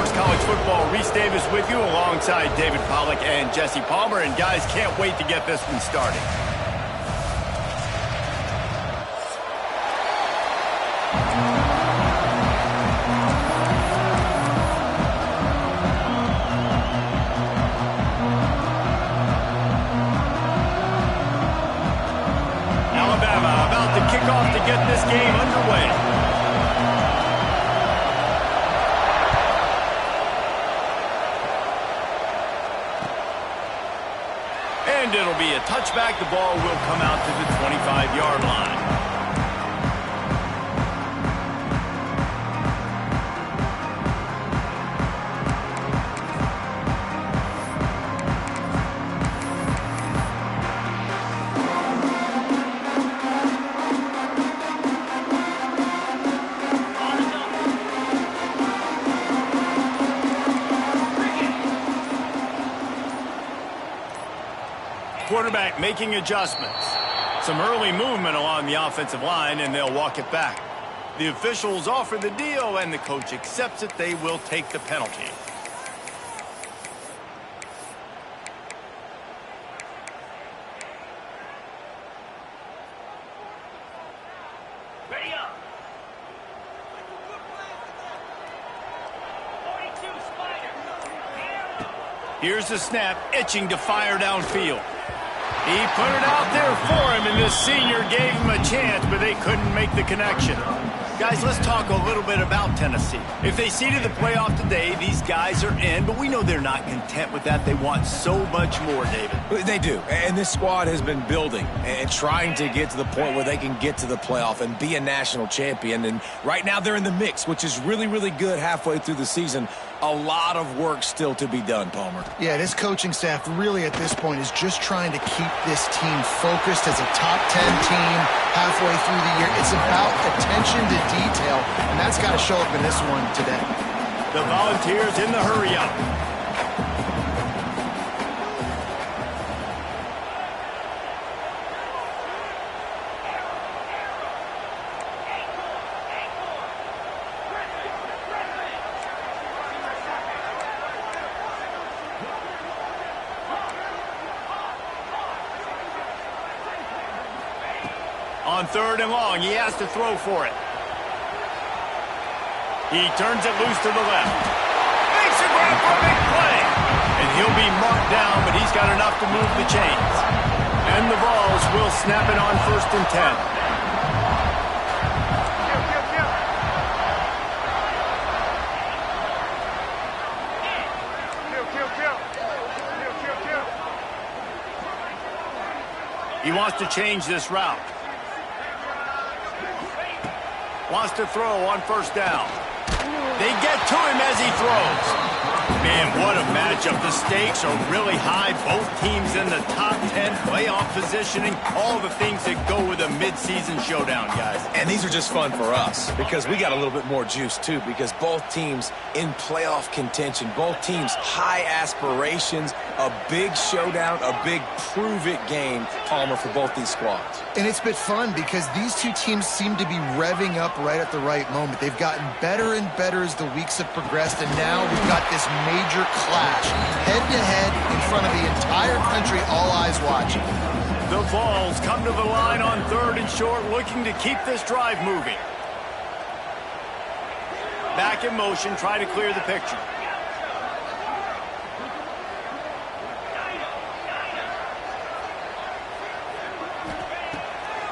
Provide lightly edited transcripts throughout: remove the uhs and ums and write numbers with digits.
Sports College Football. Reese Davis with you alongside David Pollack and Jesse Palmer. And guys, can't wait to get this one started. Alabama about to kick off to get this game underway. And it'll be a touchback. The ball will come out to the 25-yard line. Quarterback making adjustments. Some early movement along the offensive line, and they'll walk it back. The officials offer the deal, and the coach accepts it. They will take the penalty. Ready up. Here's the snap, itching to fire downfield. He put it out there for him, and this senior gave him a chance, but they couldn't make the connection. Guys, let's talk a little bit about Tennessee. If they seeded the playoff today, these guys are in, but we know they're not content with that. They want so much more, David. They do, and this squad has been building and trying to get to the point where they can get to the playoff and be a national champion. And right now they're in the mix, which is really, really good halfway through the season. A lot of work still to be done, Palmer. Yeah, this coaching staff really at this point is just trying to keep this team focused as a top 10 team halfway through the year. It's about attention to detail, and that's got to show up in this one today. The Volunteers in the hurry-up. On 3rd and long, he has to throw for it. He turns it loose to the left. Makes a grab for a big play. And he'll be marked down, but he's got enough to move the chains. And the Vols will snap it on 1st and 10. He wants to change this route. Wants to throw on 1st down. They get to him as he throws. Man, what a matchup. The stakes are really high. Both teams in the top 10 playoff positioning. All the things that go with a midseason showdown, guys. And these are just fun for us because we got a little bit more juice, too, because both teams in playoff contention, both teams high aspirations, a big showdown, a big prove-it game, Palmer, for both these squads. And it's been fun because these two teams seem to be revving up right at the right moment. They've gotten better and better as the weeks have progressed, and now we've got this major clash, head-to-head in front of the entire country, all eyes watching. The Vols come to the line on 3rd and short, looking to keep this drive moving. Back in motion, try to clear the picture.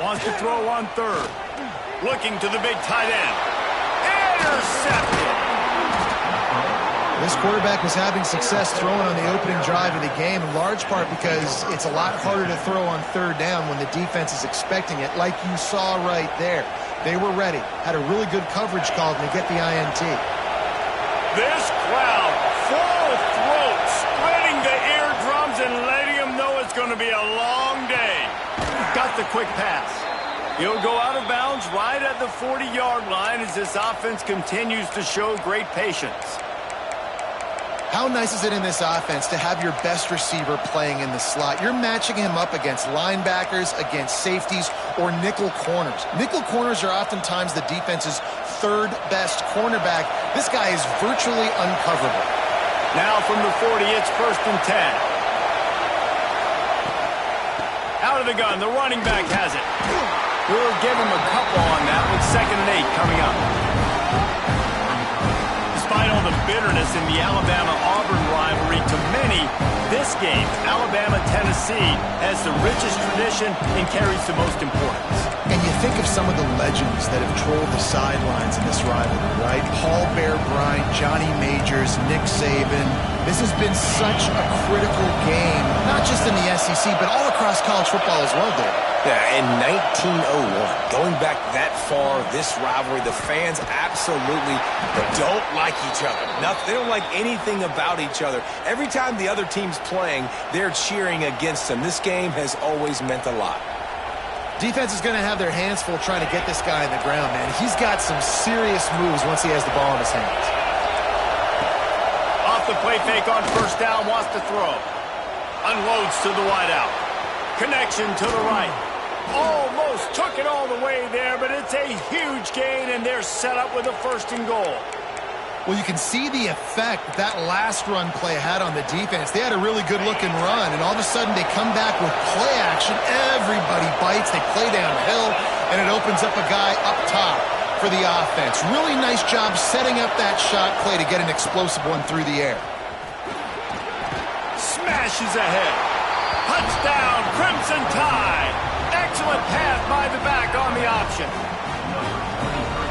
Wants to throw on 3rd. Looking to the big tight end. Intercepted. This quarterback was having success throwing on the opening drive of the game, in large part because it's a lot harder to throw on 3rd down when the defense is expecting it, like you saw right there. They were ready, had a really good coverage call, and they get the INT. This crowd, full throat, spreading the eardrums and letting them know it's going to be a long day. Got the quick pass. He'll go out of bounds right at the 40-yard line as this offense continues to show great patience. How nice is it in this offense to have your best receiver playing in the slot? You're matching him up against linebackers, against safeties, or nickel corners. Nickel corners are oftentimes the defense's third best cornerback. This guy is virtually uncoverable. Now from the 40, it's 1st and 10. Out of the gun, the running back has it. We'll give him a couple on that with 2nd and 8 coming up. Despite all the bitterness in the Alabama-Auburn rivalry, to many, this game, Alabama-Tennessee, has the richest tradition and carries the most importance. And you think of some of the legends that have trolled the sidelines in this rivalry, right? Paul Bear Bryant, Johnny Majors, Nick Saban. This has been such a critical game, not just in the SEC, but all across college football as well, Dave. Yeah, in 1901, going back that far, this rivalry, the fans absolutely don't like each other. They don't like anything about each other. Every time the other team's playing, they're cheering against them. This game has always meant a lot. Defense is going to have their hands full trying to get this guy in the ground, man. He's got some serious moves once he has the ball in his hands. Off the play fake on 1st down, wants to throw. Unloads to the wideout. Connection to the right. Almost took it all the way there, but it's a huge gain, and they're set up with a 1st and goal. Well, you can see the effect that last run play had on the defense. They had a really good-looking run, and all of a sudden they come back with play action. Everybody bites. They play downhill, and it opens up a guy up top for the offense. Really nice job setting up that shot play to get an explosive one through the air. Smashes ahead. Touchdown, Crimson Tide. Excellent pass by the back on the option.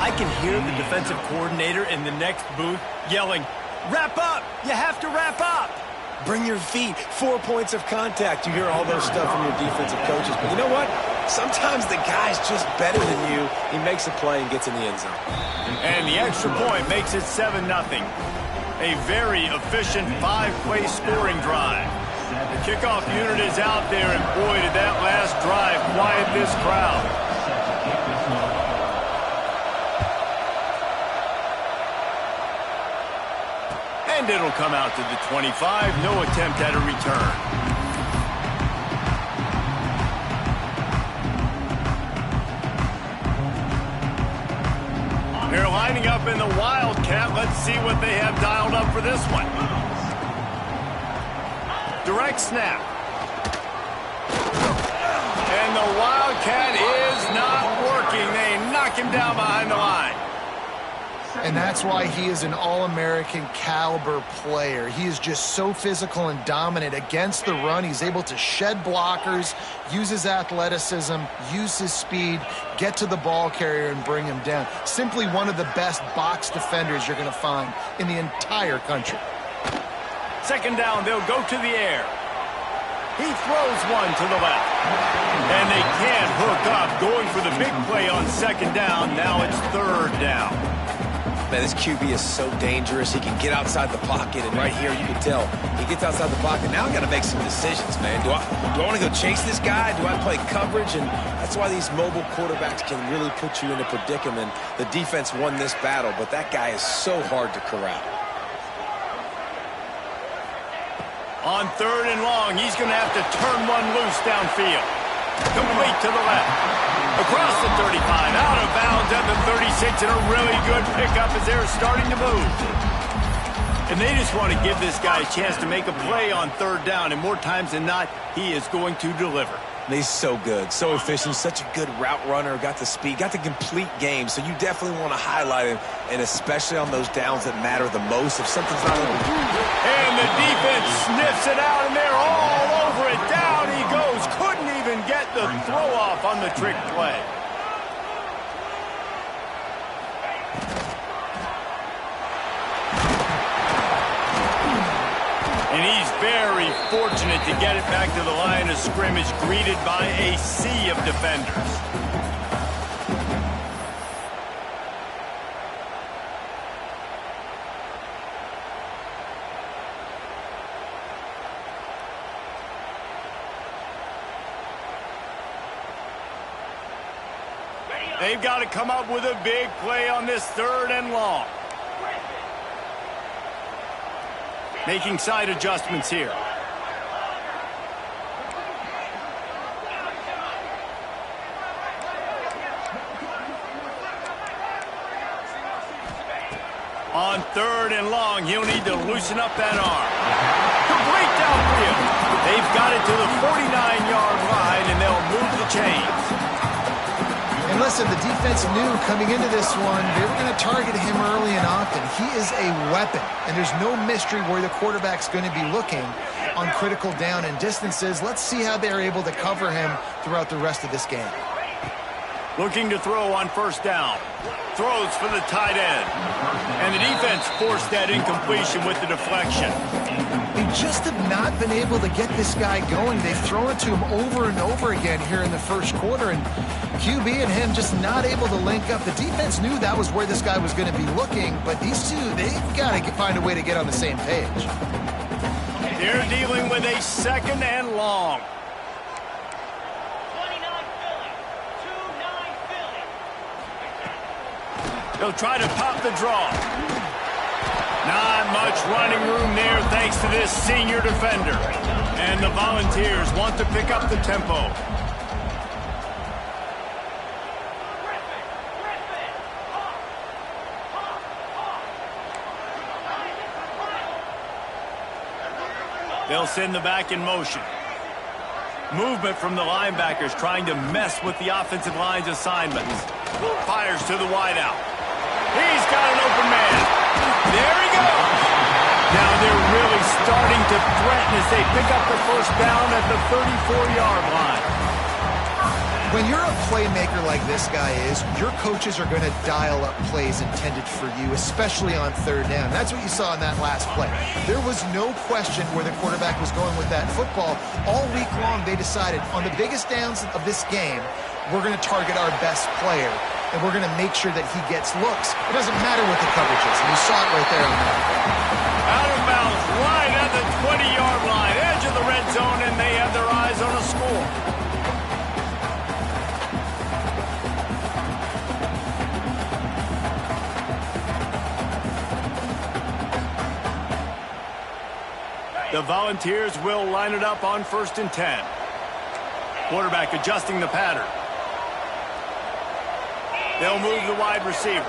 I can hear the defensive coordinator in the next booth yelling, "Wrap up! You have to wrap up!" Bring your feet. 4 points of contact. You hear all those stuff from your defensive coaches. But you know what? Sometimes the guy's just better than you. He makes a play and gets in the end zone. And the extra point makes it 7-0. A very efficient 5-play scoring drive. The kickoff unit is out there, and boy, did that last drive quiet this crowd. And it'll come out to the 25. No attempt at a return. They're lining up in the Wildcat. Let's see what they have dialed up for this one. Direct snap. And the Wildcat is not working. They knock him down behind the line. And that's why he is an All-American caliber player. He is just so physical and dominant against the run. He's able to shed blockers, use his athleticism, use his speed, get to the ball carrier and bring him down. Simply one of the best box defenders you're going to find in the entire country. 2nd down, they'll go to the air. He throws one to the left. And they can't hook up, going for the big play on 2nd down. Now it's 3rd down. Man, this QB is so dangerous. He can get outside the pocket, and right here you can tell he gets outside the pocket. Now I got to make some decisions, man. Do I want to go chase this guy? Do I play coverage? And that's why these mobile quarterbacks can really put you in a predicament. The defense won this battle, but that guy is so hard to corral. On 3rd and long, he's going to have to turn one loose downfield. Complete to the left. Across the 35, out of bounds at the 36, and a really good pickup as they're starting to move. And they just want to give this guy a chance to make a play on 3rd down, and more times than not, he is going to deliver. He's so good, so efficient, such a good route runner, got the speed, got the complete game, so you definitely want to highlight him, and especially on those downs that matter the most if something's not open. And the defense sniffs it out, and they're all over it. Down he goes. Couldn't even get the throw off on the trick play. And he's very fortunate to get it back to the line of scrimmage, greeted by a sea of defenders. They've got to come up with a big play on this 3rd and long. Making side adjustments here. On 3rd and long, he'll need to loosen up that arm. Complete downfield. They've got it to the 49-yard line, and they'll move the chains. And listen, the defense knew coming into this one, they were going to target him early and often. He is a weapon, and there's no mystery where the quarterback's going to be looking on critical down and distances. Let's see how they're able to cover him throughout the rest of this game. Looking to throw on 1st down. Throws for the tight end. And the defense forced that incompletion with the deflection. They just have not been able to get this guy going. They've thrown it to him over and over again here in the 1st quarter, and QB and him just not able to link up. The defense knew that was where this guy was going to be looking, but these two, they've got to find a way to get on the same page. They're dealing with a 2nd and long. They'll try to pop the draw. Not much running room there thanks to this senior defender. And the Volunteers want to pick up the tempo. They'll send the back in motion. Movement from the linebackers trying to mess with the offensive line's assignments. Fires to the wideout. He's got an open man. There he goes. Now they're really starting to threaten as they pick up the 1st down at the 34-yard line. When you're a playmaker like this guy is, your coaches are going to dial up plays intended for you, especially on 3rd down. That's what you saw in that last play. There was no question where the quarterback was going with that football. All week long, they decided on the biggest downs of this game, we're going to target our best player, and we're going to make sure that he gets looks. It doesn't matter what the coverage is, and you saw it right there on that. Out of bounds, right at the 20-yard line, edge of the red zone, and they have their eyes on a score. The Volunteers will line it up on 1st and 10. Quarterback adjusting the pattern. They'll move the wide receiver.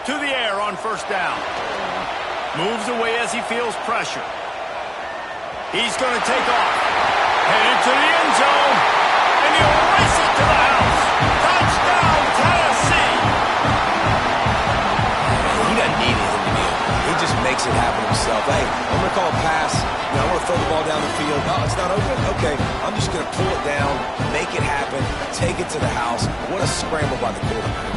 To the air on 1st down. Moves away as he feels pressure. He's going to take off. Headed to the end zone. And he'll race it to the house. Touchdown, Tennessee. He doesn't need anything to do. He just makes it happen himself. Hey, I'm going to call a pass. I'm going to throw the ball down the field. Oh, it's not open? Okay. I'm just going to pull it down, make it happen, take it to the house. What a scramble by the quarterback.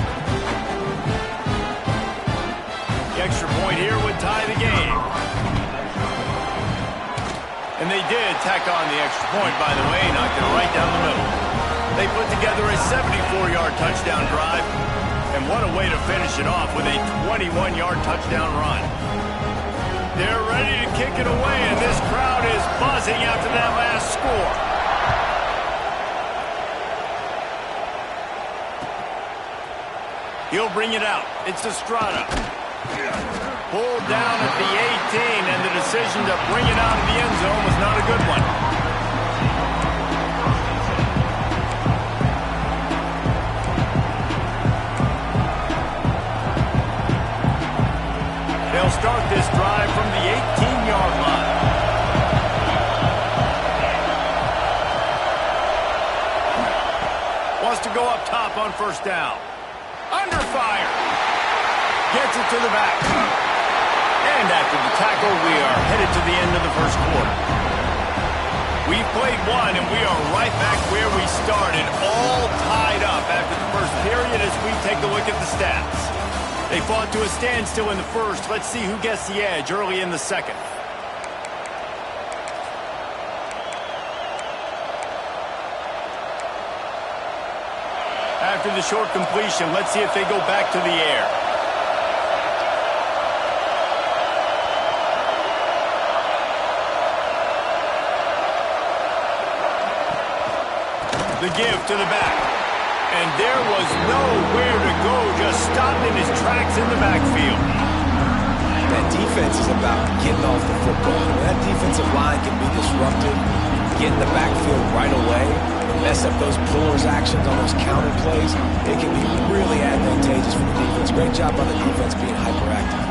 The extra point here would tie the game. And they did tack on the extra point, by the way, knocked it right down the middle. They put together a 74-yard touchdown drive. And what a way to finish it off with a 21-yard touchdown run. They're ready to kick it away, and this crowd is buzzing after that last score. He'll bring it out. It's Estrada. Pulled down at the 18, and the decision to bring it out of the end zone was not a good one. They'll start this drive from the 18-yard line. Wants to go up top on 1st down. Under fire. Gets it to the back. And after the tackle, we are headed to the end of the 1st quarter. We've played one, and we are right back where we started, all tied up after the 1st period as we take a look at the stats. They fought to a standstill in the 1st. Let's see who gets the edge early in the 2nd. After the short completion, let's see if they go back to the air. The give to the back. And there was nowhere to go, just stopped in his tracks in the backfield. That defense is about getting off the football. When that defensive line can be disrupted, get in the backfield right away, mess up those pullers actions on those counter plays, it can be really advantageous for the defense. Great job by the defense being hyperactive.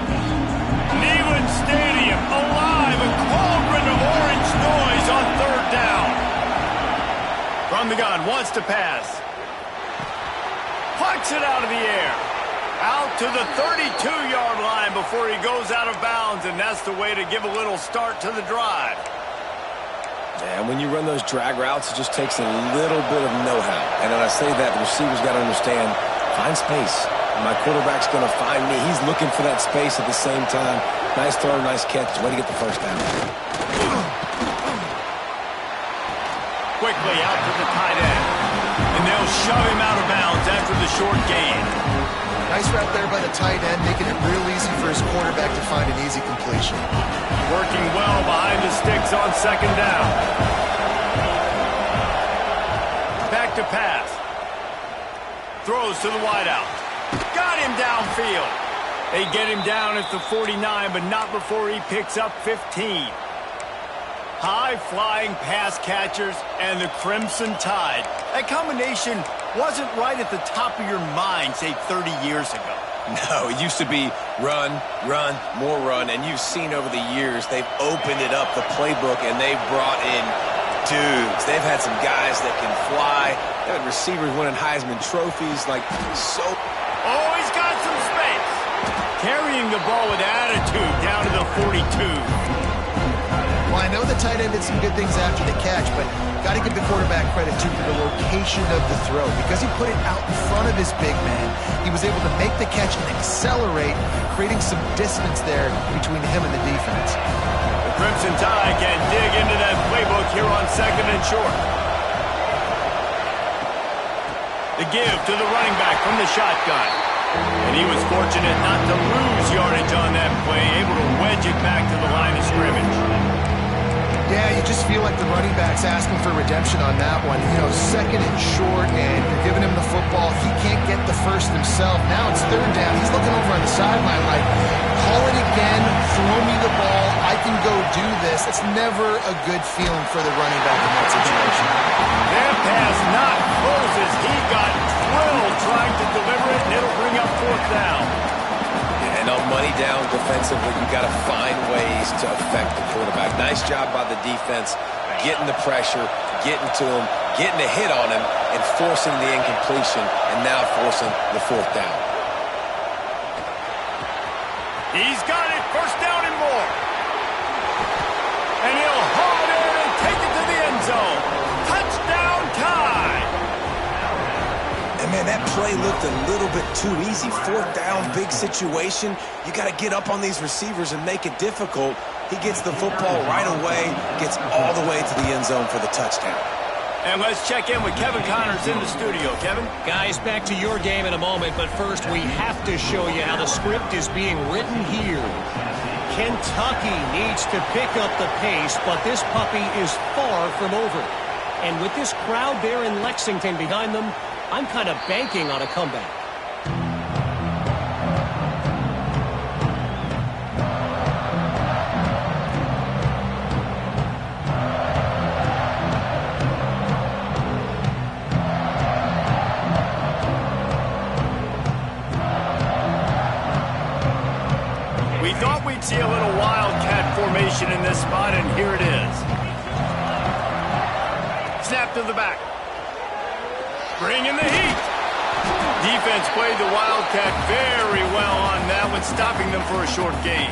Neyland Stadium alive, a cauldron of orange noise on third down. From the gun, wants to pass. Plucks it out of the air. Out to the 32-yard line before he goes out of bounds, and that's the way to give a little start to the drive. And when you run those drag routes, it just takes a little bit of know-how. And when I say that, the receiver's got to understand, find space. My quarterback's going to find me. He's looking for that space at the same time. Nice throw, nice catch. Way to get the first down. Quickly out to the tight end. And they'll shove him out of bounds after the short gain. Nice route there by the tight end, making it real easy for his quarterback to find an easy completion. Working well behind the sticks on second down. Back to pass. Throws to the wideout. Got him downfield. They get him down at the 49, but not before he picks up 15. High-flying pass catchers and the Crimson Tide. That combination wasn't right at the top of your mind, say, 30 years ago. No, it used to be run, run, more run, and you've seen over the years they've opened it up, the playbook, and they've brought in dudes. They've had some guys that can fly. They've had receivers winning Heisman trophies, like so. Oh, he's got some space. Carrying the ball with attitude down to the 42. Well, I know the tight end did some good things after the catch, but got to give the quarterback credit, too, for the location of the throw. Because he put it out in front of his big man, he was able to make the catch and accelerate, creating some distance there between him and the defense. The Crimson Tide can dig into that playbook here on second and short. The give to the running back from the shotgun. And he was fortunate not to lose yardage on that play, able to wedge it back to the line of scrimmage. Yeah, you just feel like the running back's asking for redemption on that one. You know, second and short, and you're giving him the football. He can't get the first himself. Now it's third down. He's looking over on the sideline like, call it again, throw me the ball, I can go do this. It's never a good feeling for the running back in that situation. That pass not close as he got drilled trying to deliver it, and it'll bring up fourth down. And on money down defensively, you got to find ways to affect the quarterback. Nice job by the defense, getting the pressure, getting to him, getting a hit on him, and forcing the incompletion, and now forcing the fourth down. He's got it, first down and more. And he'll haul it in and take it to the end zone. Touchdown Tide. And man, that play looked a little bit too easy. Fourth down, big situation. You got to get up on these receivers and make it difficult. He gets the football right away, gets all the way to the end zone for the touchdown. And let's check in with Kevin Connors in the studio. Kevin? Guys, back to your game in a moment, but first we have to show you how the script is being written here. Kentucky needs to pick up the pace, but this puppy is far from over. And with this crowd there in Lexington behind them, I'm kind of banking on a comeback. We thought we'd see a little wildcat formation in this spot, and here it is. Snap to the back. Bringing the heat. Defense played the wildcat very well on that one, stopping them for a short gain.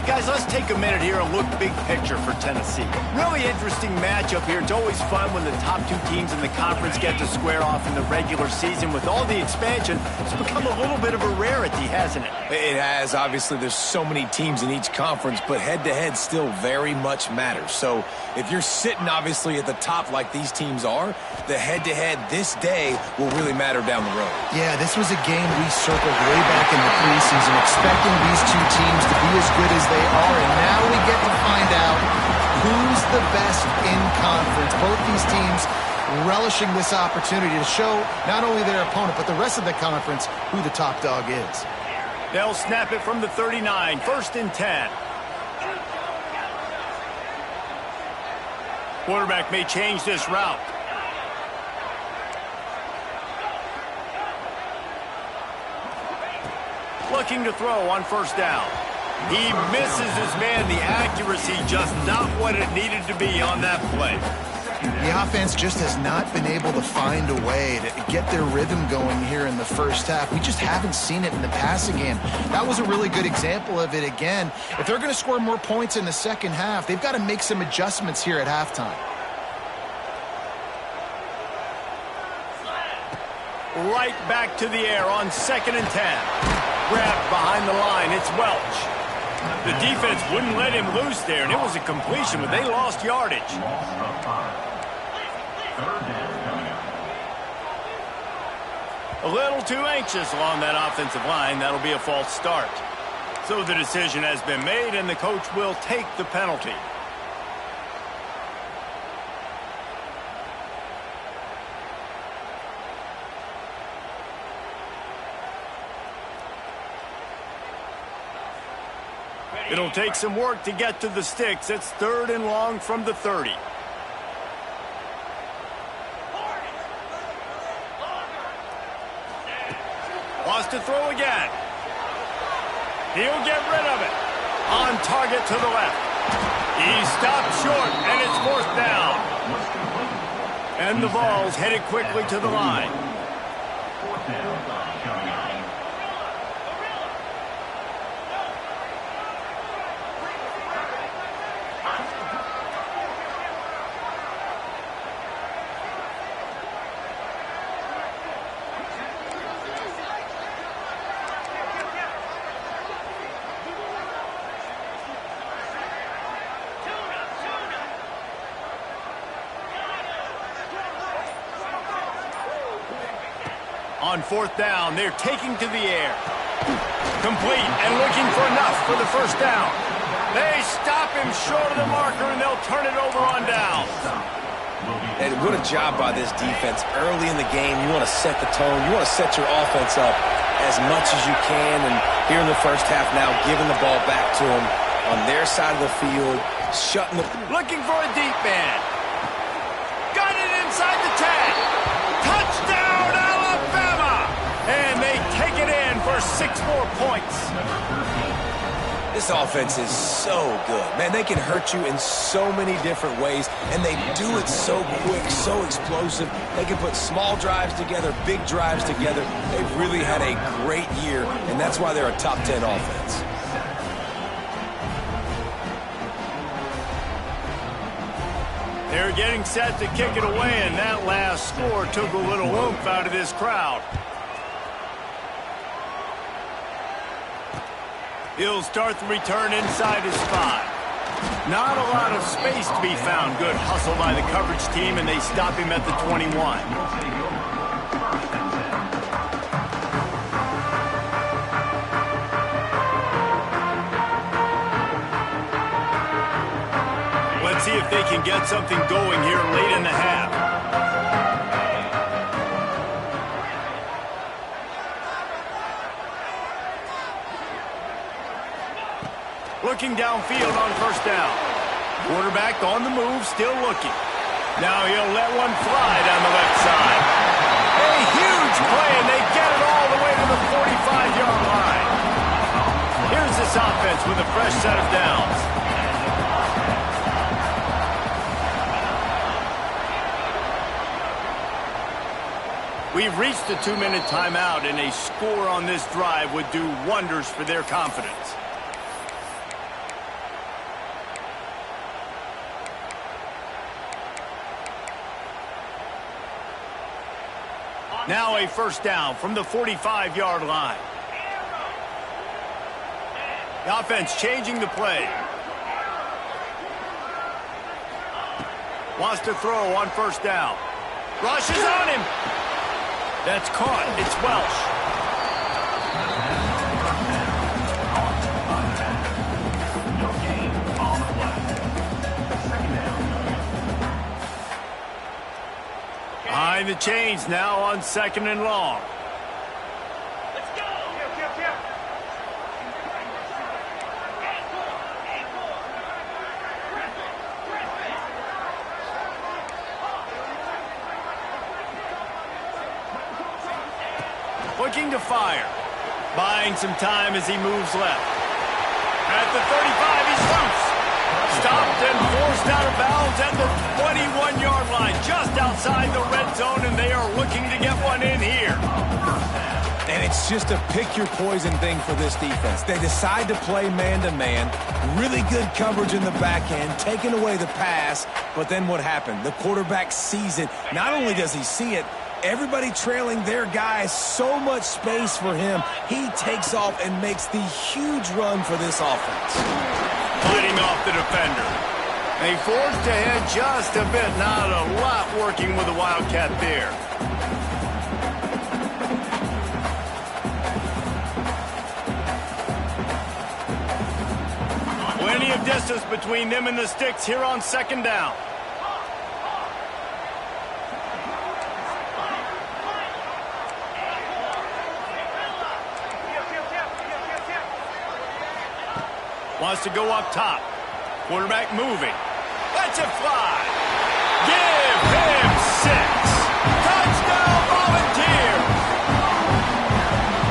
Guys, let's take a minute here and look big picture for Tennessee. Really interesting matchup here. It's always fun when the top two teams in the conference get to square off in the regular season. With all the expansion, it's become a little bit of a rarity, hasn't it? It has. Obviously, there's so many teams in each conference, but head-to-head still very much matters. So if you're sitting, obviously, at the top like these teams are, the head-to-head this day will really matter down the road. Yeah, this was a game we circled way back in the preseason, expecting these two teams to be as good as they are, and now we get to find out who's the best in conference. Both these teams relishing this opportunity to show not only their opponent, but the rest of the conference who the top dog is. They'll snap it from the 39, first and 10. Quarterback may change this route. Looking to throw on first down. He misses his man. The accuracy just not what it needed to be on that play. The offense just has not been able to find a way to get their rhythm going here in the first half. We just haven't seen it in the passing game. That was a really good example of it again. If they're going to score more points in the second half, they've got to make some adjustments here at halftime. Right back to the air on 2nd and 10. Grabbed behind the line. It's Welch. The defense wouldn't let him loose there, and it was a completion, but they lost yardage. A little too anxious along that offensive line. That'll be a false start. So the decision has been made, and the coach will take the penalty. It'll take some work to get to the sticks. It's 3rd and long from the 30. Wants to throw again. He'll get rid of it. On target to the left. He stopped short, and it's 4th down. And the ball's headed quickly to the line. On 4th down, they're taking to the air. Complete and looking for enough for the first down. They stop him short of the marker, and they'll turn it over on down. And what a job by this defense. Early in the game, you want to set the tone. You want to set your offense up as much as you can. And here in the first half now, giving the ball back to them on their side of the field, shutting the... Looking for a deep man. Got it inside the 10. Touchdown, Alabama! And they take it in for 6 more points. This offense is so good. Man, they can hurt you in so many different ways, and they do it so quick, so explosive. They can put small drives together, big drives together. They've really had a great year, and that's why they're a top 10 offense. They're getting set to kick it away, and that last score took a little oomph out of this crowd. He'll start the return inside his 5. Not a lot of space to be found. Good hustle by the coverage team, and they stop him at the 21. Let's see if they can get something going here late in the half. Looking downfield on first down. Quarterback on the move, still looking. Now he'll let one fly down the left side. A huge play, and they get it all the way to the 45-yard line. Here's this offense with a fresh set of downs. We've reached the 2-minute timeout, and a score on this drive would do wonders for their confidence. Now a first down from the 45-yard line. The offense changing the play. Wants to throw on first down. Rushes on him. That's caught. It's Welch. Behind the chains now on 2nd and long. Let's go. Looking to fire. Buying some time as he moves left. At the 35, he's loose. Stopped and forced out of bounds at the 21-yard line, just outside the red zone, and they are looking to get one in here. And it's just a pick-your-poison thing for this defense. They decide to play man-to-man, really good coverage in the back end, taking away the pass, but then what happened? The quarterback sees it. Not only does he see it, everybody trailing their guy, so much space for him. He takes off and makes the huge run for this offense. Fighting off the defender. They forced ahead just a bit. Not a lot working with the Wildcat there. Plenty of distance between them and the sticks here on second down. Wants to go up top. Quarterback moving. Lets it fly. Give him 6. Touchdown Volunteers.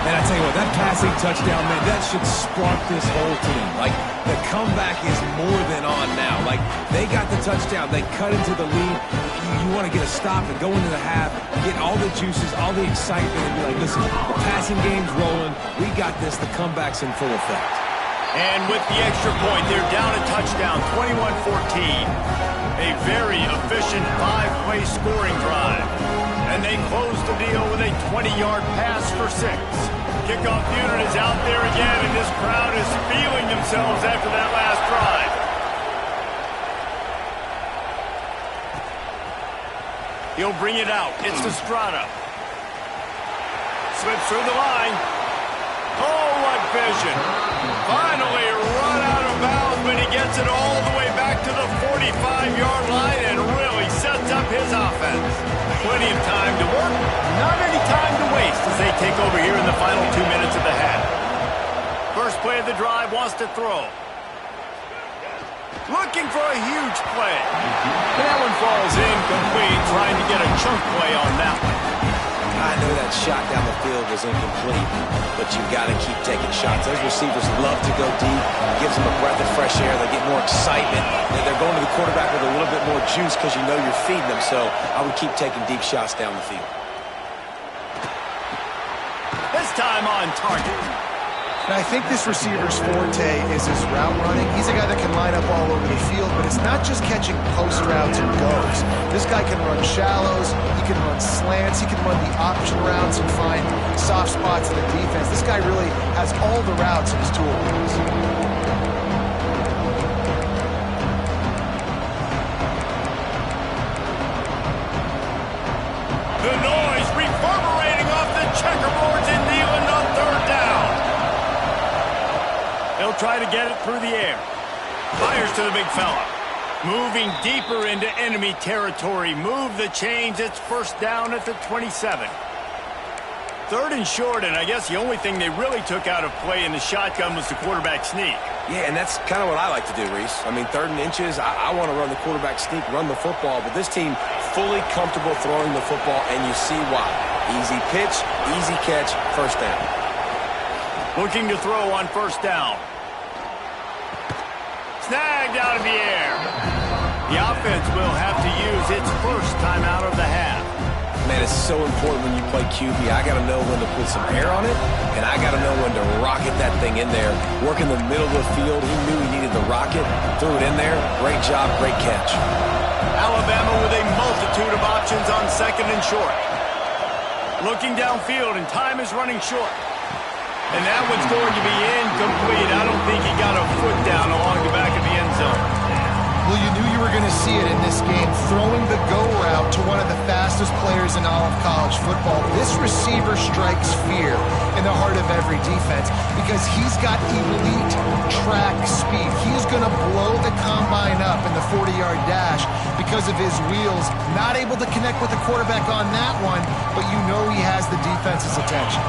Man, I tell you what, that passing touchdown, man, that should spark this whole team. Like, the comeback is more than on now. Like, they got the touchdown. They cut into the lead. You want to get a stop and go into the half, get all the juices, all the excitement, and be like, listen, the passing game's rolling. We got this. The comeback's in full effect. And with the extra point, they're down a touchdown, 21-14. A very efficient 5-play scoring drive. And they close the deal with a 20-yard pass for 6. Kickoff unit is out there again, and this crowd is feeling themselves after that last drive. He'll bring it out. It's Estrada. Slips through the line. Oh, what vision. Finally run out of bounds, but he gets it all the way back to the 45-yard line and really sets up his offense. Plenty of time to work, not any time to waste as they take over here in the final 2 minutes of the half. First play of the drive, wants to throw. Looking for a huge play. That one falls incomplete, trying to get a chunk play on that one. I know that shot down the field was incomplete, but you got to keep taking shots. Those receivers love to go deep. It gives them a breath of fresh air. They get more excitement. They're going to the quarterback with a little bit more juice because you know you're feeding them. So I would keep taking deep shots down the field. This time on target. And I think this receiver's forte is his route running. He's a guy that can line up all over the field, but it's not just catching post routes and goes. This guy can run shallows, he can run slants, he can run the option routes and find soft spots in the defense. This guy really has all the routes in his toolbox. The noise reverberating off the checkerboards in Neyland on third down. He'll try to get it through the air. Fires to the big fella. Moving deeper into enemy territory. Move the chains. It's first down at the 27. Third and short, and I guess the only thing they really took out of play in the shotgun was the quarterback sneak. Yeah, and that's kind of what I like to do, Reese. I mean, 3rd and inches, I want to run the quarterback sneak, run the football, but this team fully comfortable throwing the football, and you see why. Easy pitch, easy catch, first down. Looking to throw on first down. Snagged out of the air. The offense will have to use its first timeout of the half. Man, it's so important when you play QB. I got to know when to put some air on it, and I got to know when to rocket that thing in there. Work in the middle of the field. He knew he needed the rocket. Threw it in there. Great job, great catch. Alabama with a multitude of options on second and short. Looking downfield, and time is running short. And that one's going to be incomplete. I don't think he got a foot down along the back of the end zone. Well, you knew you were going to see it in this game, throwing the go route to one of the fastest players in all of college football. This receiver strikes fear in the heart of every defense because he's got elite track speed. He's going to blow the combine up in the 40-yard dash because of his wheels. Not able to connect with the quarterback on that one, but you know he has the defense's attention.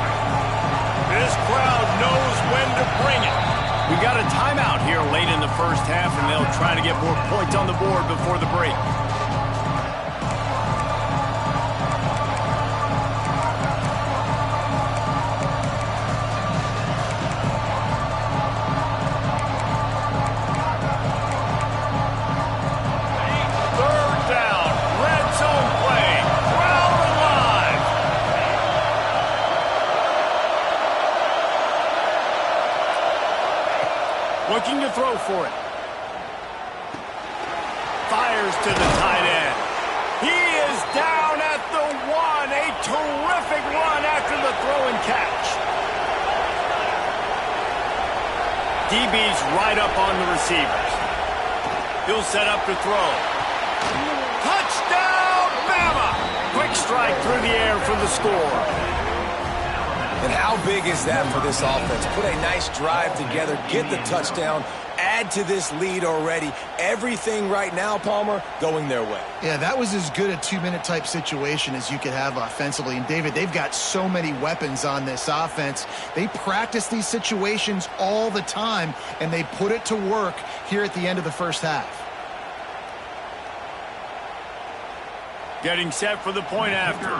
This crowd knows when to bring it. We got a timeout here late in the first half, and they'll try to get more points on the board before the break. Looking to throw for it. Fires to the tight end. He is down at the 1. A terrific run after the throw and catch. DB's right up on the receivers. He'll set up to throw. Touchdown, Bama! Quick strike through the air for the score. And how big is that for this offense? Put a nice drive together, get the touchdown, add to this lead already. Everything right now, Palmer, going their way. Yeah, that was as good a 2-minute type situation as you could have offensively. And, David, they've got so many weapons on this offense. They practice these situations all the time, and they put it to work here at the end of the first half. Getting set for the point after.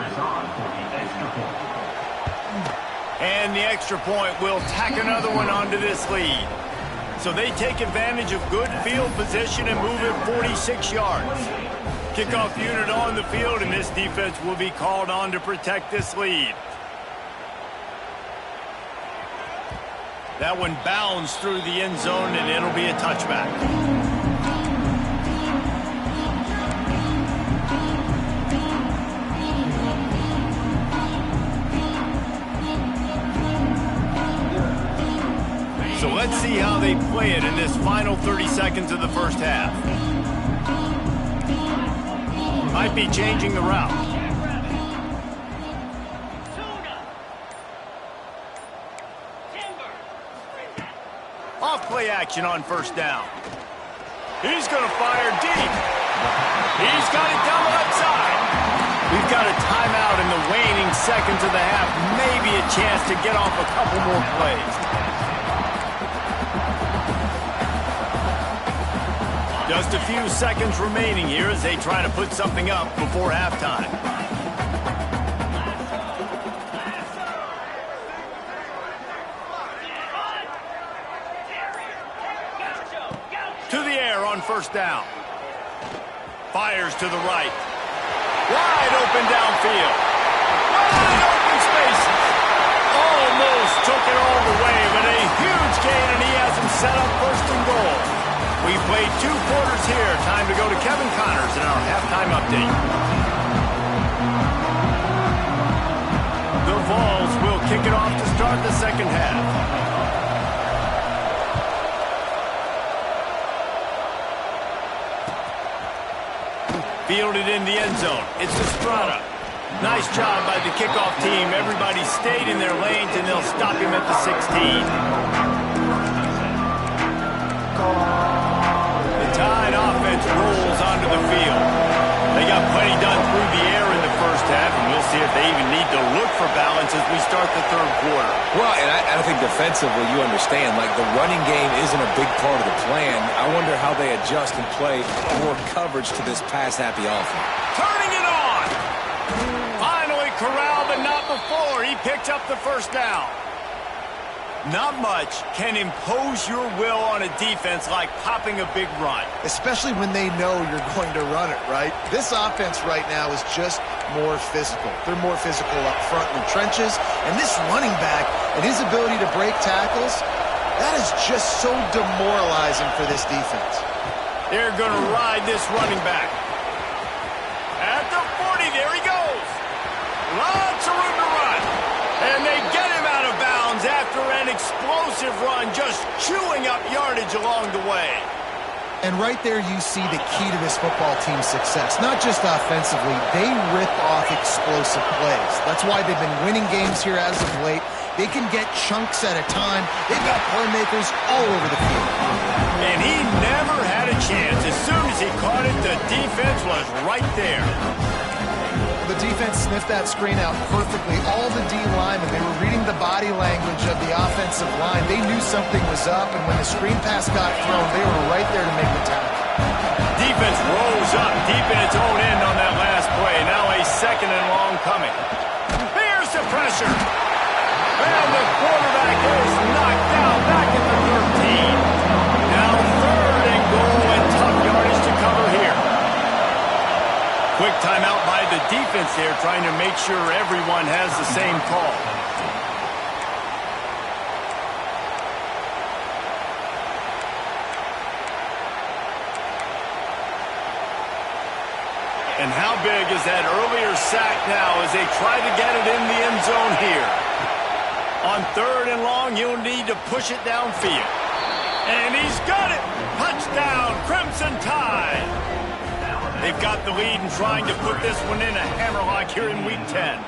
And the extra point will tack another one onto this lead. So they take advantage of good field position and move it 46 yards. Kickoff unit on the field, and this defense will be called on to protect this lead. That one bounds through the end zone, and it'll be a touchback. So let's see how they play it in this final 30 seconds of the first half. Might be changing the route. Off play action on first down. He's going to fire deep. He's got it down the left side. We've got a timeout in the waning seconds of the half. Maybe a chance to get off a couple more plays. Just a few seconds remaining here as they try to put something up before halftime. To the air on first down. Fires to the right. Wide open downfield. Wide open spaces. Almost took it all the way, but a huge gain, and he has him set up first and goal. We've played 2 quarters here. Time to go to Kevin Connors in our halftime update. The Vols will kick it off to start the second half. Fielded in the end zone. It's Estrada. Nice job by the kickoff team. Everybody stayed in their lanes, and they'll stop him at the 16. Tide offense rolls onto the field. They got plenty done through the air in the first half, and we'll see if they even need to look for balance as we start the third quarter. Well, and I think defensively, you understand, like the running game isn't a big part of the plan. I wonder how they adjust and play more coverage to this pass-happy offense. Turning it on! Finally corralled, but not before. He picked up the first down. Not much can impose your will on a defense like popping a big run. Especially when they know you're going to run it, right? This offense right now is just more physical. They're more physical up front in the trenches. And this running back and his ability to break tackles, that is just so demoralizing for this defense. They're going to ride this running back. At the 40, there he goes. Lots of room to run. And they get him out of bounds after an explosive run, just chewing up yardage along the way. And right there you see the key to this football team's success. Not just offensively, they rip off explosive plays. That's why they've been winning games here as of late. They can get chunks at a time. They've got playmakers all over the field. And he never had a chance. As soon as he caught it, the defense was right there. The defense sniffed that screen out perfectly. All the D linemen, they were reading the body language of the offensive line. They knew something was up, and when the screen pass got thrown, they were right there to make the tackle. Defense rose up deep in its own end on that last play. Now a second and long coming. Here's the pressure. And the quarterback is knocked down back at the 13. Now third and goal, and tough yardage to cover here. Quick timeout by the defense there, trying to make sure everyone has the same call. big as that earlier sack now as they try to get it in the end zone here. On 3rd and long, he'll need to push it downfield. And he's got it! Touchdown, Crimson Tide! They've got the lead and trying to put this one in a hammerlock here in Week 10.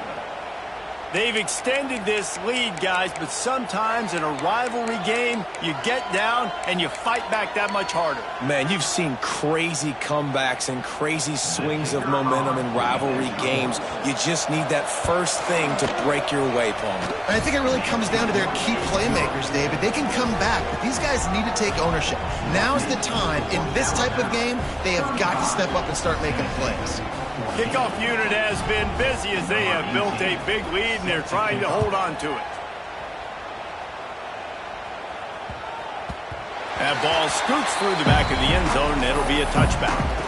They've extended this lead, guys, but sometimes in a rivalry game, you get down and you fight back that much harder. Man, you've seen crazy comebacks and crazy swings of momentum in rivalry games. You just need that first thing to break your way, Palmer. I think it really comes down to their key playmakers, David. They can come back, but these guys need to take ownership. Now's the time. In this type of game, they have got to step up and start making plays. Kickoff unit has been busy as they have built a big lead, and they're trying to hold on to it. That ball scoots through the back of the end zone, and it'll be a touchback.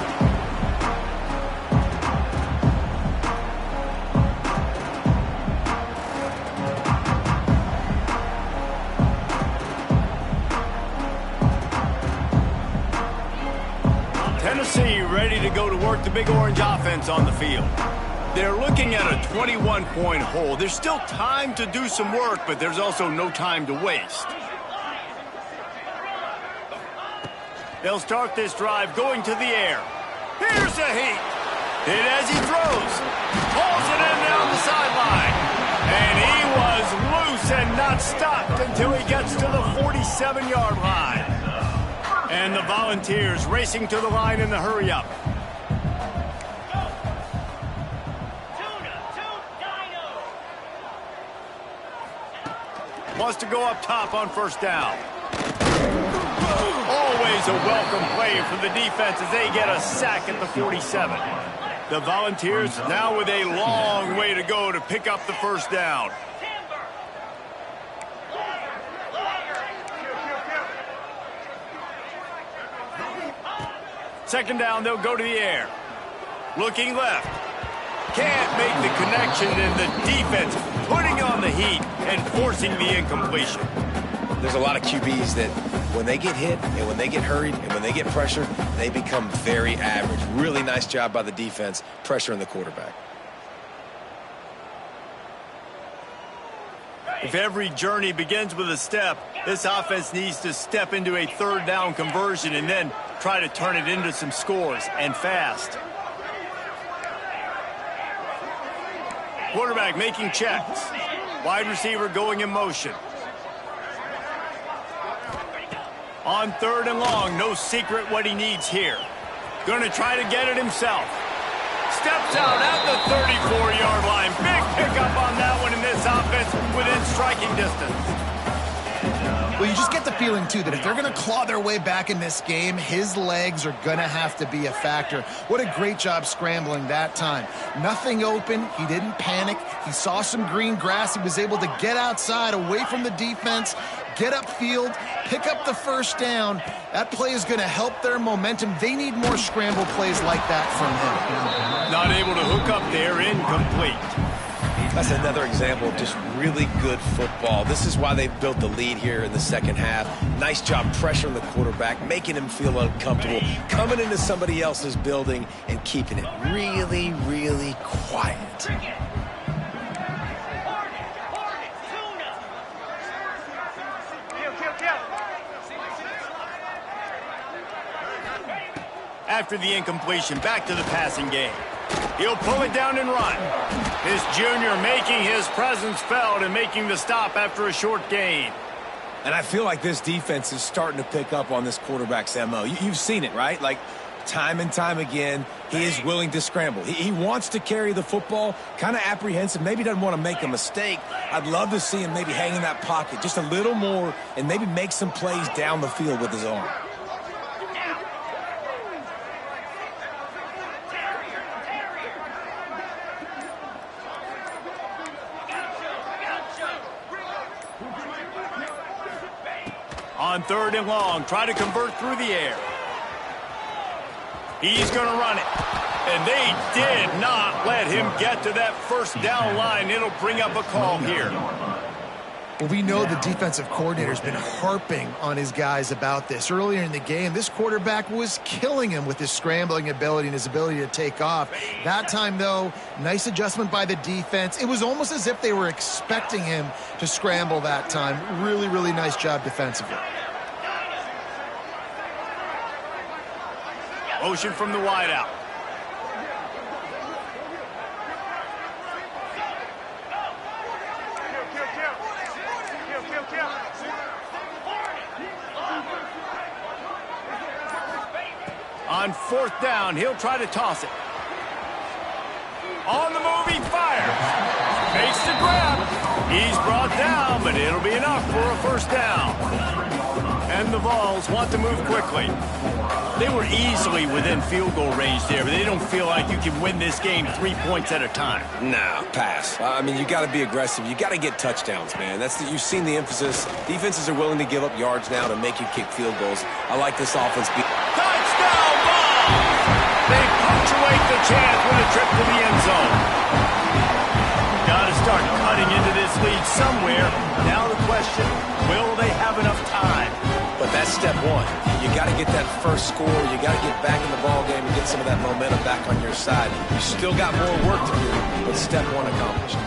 Tennessee ready to go to work the big orange offense on the field. They're looking at a 21-point hole. There's still time to do some work, but there's also no time to waste. They'll start this drive going to the air. Here's a heat. Hit as he throws. Pulls it in down the sideline. And he was loose and not stopped until he gets to the 47-yard line. And the Volunteers racing to the line in the hurry-up. Wants to go up top on first down. Always a welcome play for the defense as they get a sack at the 47. The Volunteers now with a long way to go to pick up the first down. Second down, they'll go to the air. Looking left. Can't make the connection, and the defense putting on the heat and forcing the incompletion. There's a lot of QBs that when they get hit and when they get hurried and when they get pressured, they become very average. Really nice job by the defense pressuring the quarterback. If every journey begins with a step, this offense needs to step into a third down conversion and then try to turn it into some scores, and fast. Quarterback making checks. Wide receiver going in motion. On 3rd and long, no secret what he needs here. Going to try to get it himself. Steps out at the 34-yard line. Big pickup on that one in this offense within striking distance. Well, you just get the feeling, too, that if they're going to claw their way back in this game, his legs are going to have to be a factor. What a great job scrambling that time. Nothing open. He didn't panic. He saw some green grass. He was able to get outside, away from the defense, get upfield, pick up the first down. That play is going to help their momentum. They need more scramble plays like that from him. Not able to hook up there, incomplete. That's another example of just really good football. This is why they built the lead here in the second half. Nice job pressuring the quarterback, making him feel uncomfortable, coming into somebody else's building and keeping it really, really quiet. After the incompletion, back to the passing game. He'll pull it down and run. This junior making his presence felt and making the stop after a short gain. And I feel like this defense is starting to pick up on this quarterback's MO. You've seen it, right? Like, time and time again, he is willing to scramble. He wants to carry the football, kind of apprehensive, maybe doesn't want to make a mistake. I'd love to see him maybe hang in that pocket just a little more and maybe make some plays down the field with his arm. On 3rd and long, try to convert through the air. He's going to run it. And they did not let him get to that first down line. It'll bring up a call here. Well, we know the defensive coordinator's been harping on his guys about this. Earlier in the game, this quarterback was killing him with his scrambling ability and his ability to take off. That time, though, nice adjustment by the defense. It was almost as if they were expecting him to scramble that time. Really, really nice job defensively. Motion from the wideout. On fourth down, he'll try to toss it. On the move, he fires. Makes the grab. He's brought down, but it'll be enough for a first down. And the Vols want to move quickly. They were easily within field goal range there, but they don't feel like you can win this game 3 points at a time. Nah, pass. I mean, you got to be aggressive. You got to get touchdowns, man. You've seen the emphasis. Defenses are willing to give up yards now to make you kick field goals. I like this offense. Touchdown, Vols! They punctuate the chance with a trip to the end zone. Got to start cutting into this lead somewhere. Now the question, will they have enough time? But that's step one. You got to get that first score. You got to get back in the ball game and get some of that momentum back on your side. You still got more work to do, but step one accomplished.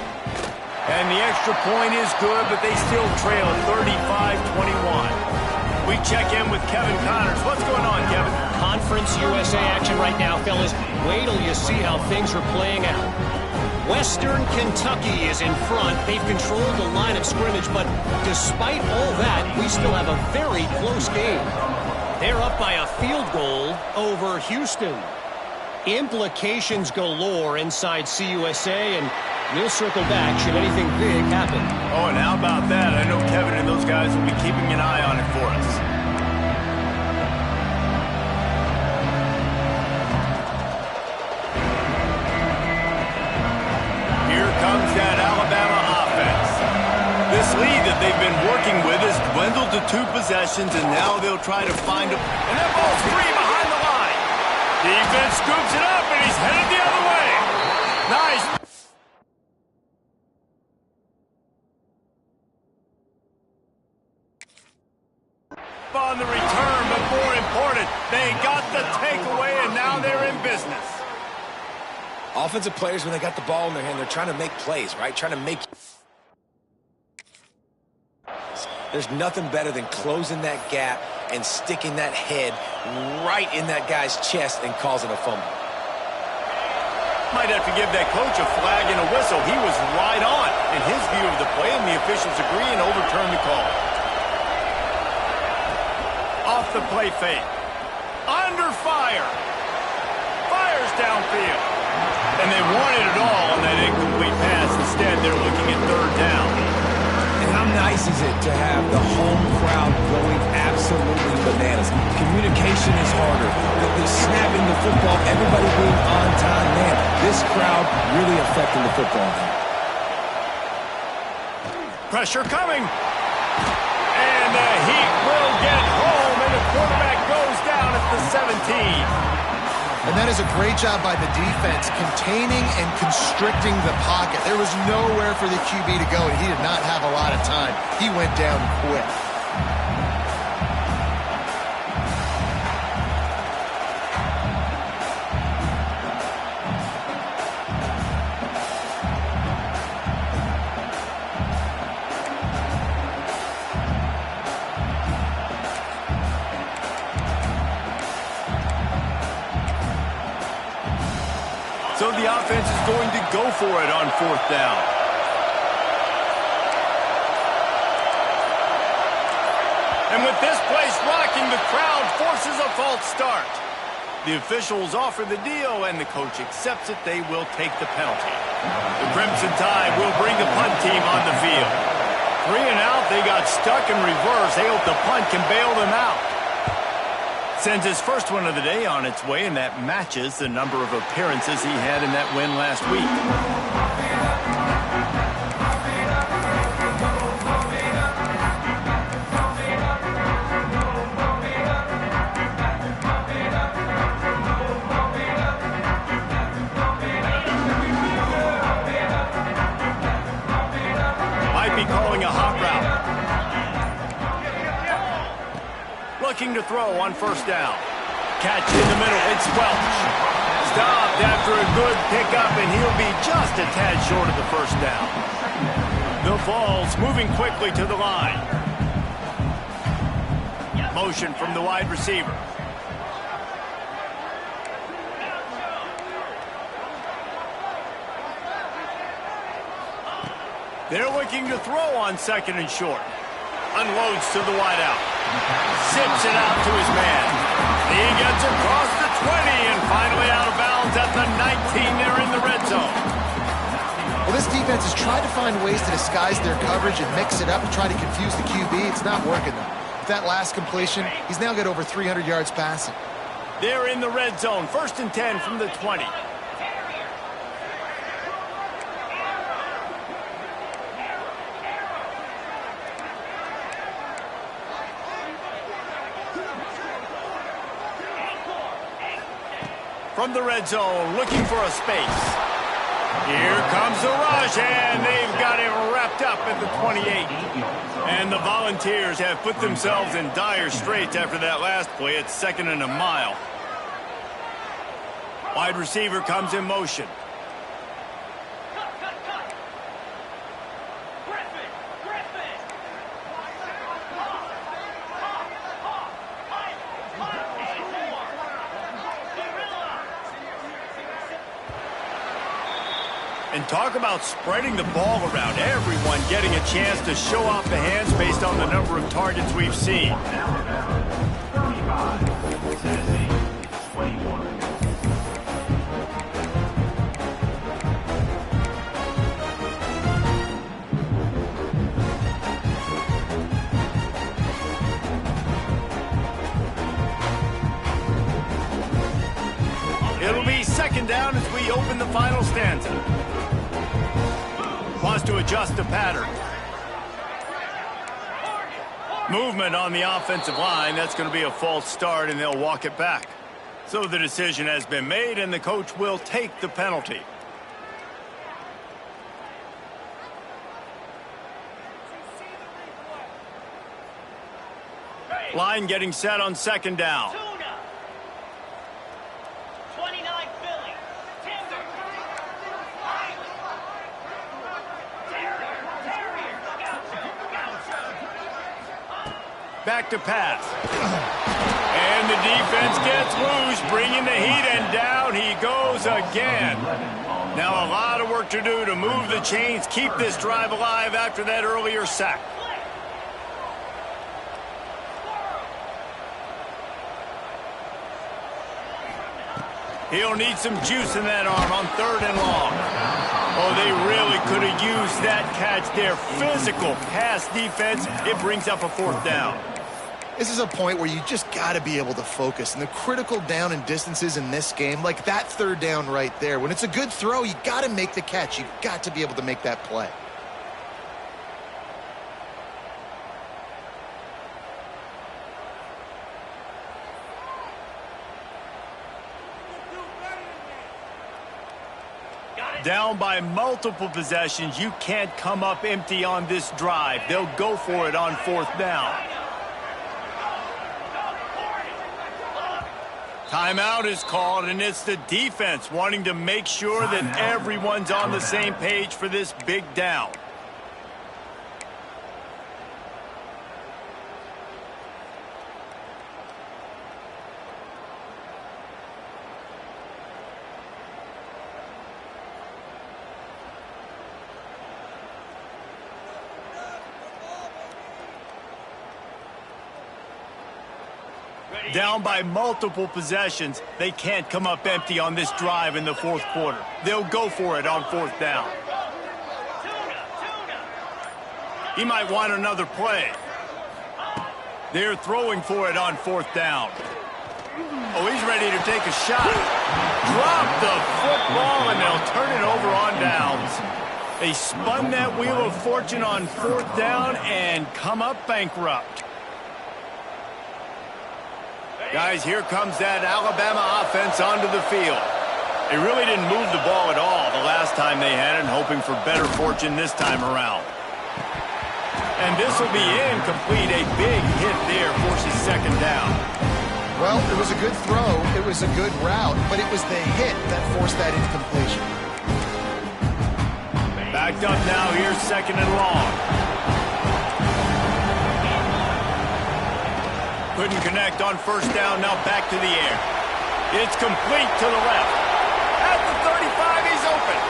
And the extra point is good, but they still trail 35-21. We check in with Kevin Connors. What's going on, Kevin? Conference USA action right now, fellas. Wait till you see how things are playing out. Western Kentucky is in front. They've controlled the line of scrimmage, but despite all that, we still have a very close game. They're up by a field goal over Houston. Implications galore inside CUSA, and we'll circle back should anything big happen. Oh, and how about that? I know Kevin and those guys will be keeping an eye on it for us. Here comes that Alabama offense. This lead that they've been working with has dwindled to 2 possessions, and now they'll try to find a... And that ball's free behind the line. Defense scoops it up, and he's headed the other way. Nice. On the return, but more important, they got the takeaway, and now they're in business. Offensive players, when they got the ball in their hand, they're trying to make plays, right? Trying to make... There's nothing better than closing that gap and sticking that head right in that guy's chest and causing a fumble. Might have to give that coach a flag and a whistle. He was right on in his view of the play, and the officials agree and overturn the call. Off the play fake. Under fire. Fires downfield. And they wanted it all on that incomplete pass. Instead, they're looking at third down. And how nice is it to have the home crowd going absolutely bananas? Communication is harder. The snapping the football, everybody being on time. Man, this crowd really affecting the football game. Pressure coming. And the Heat will get home, and the quarterback goes down at the 17. And that is a great job by the defense, containing and constricting the pocket. There was nowhere for the QB to go, and he did not have a lot of time. He went down quick. So the offense is going to go for it on fourth down. And with this place rocking, the crowd forces a false start. The officials offer the deal, and the coach accepts it. They will take the penalty. The Crimson Tide will bring the punt team on the field. 3 and out, they got stuck in reverse. They hope the punt can bail them out. Sends his first one of the day on its way, and that matches the number of appearances he had in that win last week. might be calling a hot route. Looking to throw on first down. Catch in the middle. It's Welch. Stopped after a good pickup, and he'll be just a tad short of the first down. The Vols moving quickly to the line. Motion from the wide receiver. They're looking to throw on second and short. Unloads to the wideout. Zips it out to his man. He gets across the 20 and finally out of bounds at the 19. They're in the red zone. Well, this defense has tried to find ways to disguise their coverage and mix it up to try to confuse the QB. It's not working, though. With that last completion, he's now got over 300 yards passing. They're in the red zone. 1st and 10 from the 20. From the red zone, looking for a space. Here comes the rush, and they've got him wrapped up at the 28. And the Volunteers have put themselves in dire straits after that last play. It's 2nd and a mile. Wide receiver comes in motion. And talk about spreading the ball around. Everyone getting a chance to show off the hands based on the number of targets we've seen. It'll be 2nd down as we open the final stanza. Wants to adjust the pattern. Movement on the offensive line. That's going to be a false start, and they'll walk it back. So the decision has been made, and the coach will take the penalty. Line getting set on 2nd down. Back to pass. And the defense gets loose, bringing the heat, and down he goes again. Now a lot of work to do to move the chains, keep this drive alive after that earlier sack. He'll need some juice in that arm on 3rd and long. Oh, they really could have used that catch there. Physical pass defense. It brings up a 4th down. This is a point where you just got to be able to focus. And the critical down and distances in this game, like that 3rd down right there, when it's a good throw, you got to make the catch. You've got to be able to make that play. Down by multiple possessions. You can't come up empty on this drive. They'll go for it on 4th down. Timeout is called, and it's the defense wanting to make sure that everyone's on the same page for this big down. Down by multiple possessions. They can't come up empty on this drive in the 4th quarter. They'll go for it on 4th down. He might want another play. They're throwing for it on 4th down. Oh, he's ready to take a shot. Drop the football, and they'll turn it over on downs. They spun that wheel of fortune on 4th down and come up bankrupt. Guys, here comes that Alabama offense onto the field. They really didn't move the ball at all the last time they had it, hoping for better fortune this time around. And this will be incomplete. A big hit there forces second down. Well, it was a good throw. It was a good route, but it was the hit that forced that incompletion. Backed up now. Here's second and long. Couldn't connect on first down. Now back to the air. It's complete to the left. At the 35, he's open.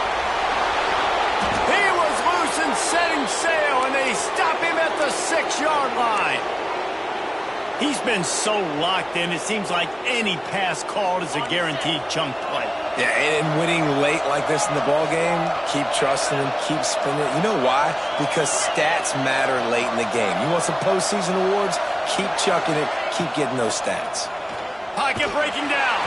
He was loose and setting sail, and they stop him at the 6-yard line. He's been so locked in, it seems like any pass called is a guaranteed chunk play. Yeah, and winning late like this in the ball game, keep trusting him, keep spinning. You know why? Because stats matter late in the game. You want some postseason awards? Keep chucking it, keep getting those stats. Pocket breaking down.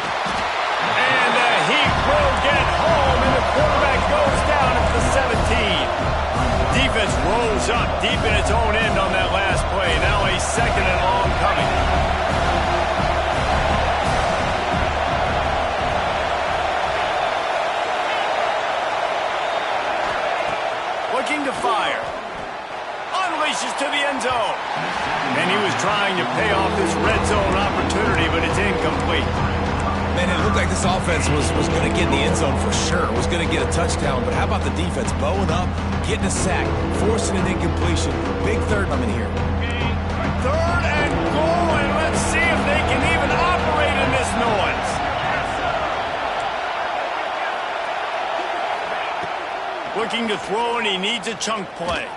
And the heat will get home, and the quarterback goes down at the 17. Defense rolls up deep in its own end on that last play. Now a second and long coming. Looking to fire. Unleashes to the end zone. And he was trying to pay off this red zone opportunity, but it's incomplete. Man, it looked like this offense was going to get in the end zone for sure. Was going to get a touchdown, but how about the defense bowing up, getting a sack, forcing an incompletion. Big third coming here. Third and goal, and let's see if they can even operate in this noise. Looking to throw, and he needs a chunk play.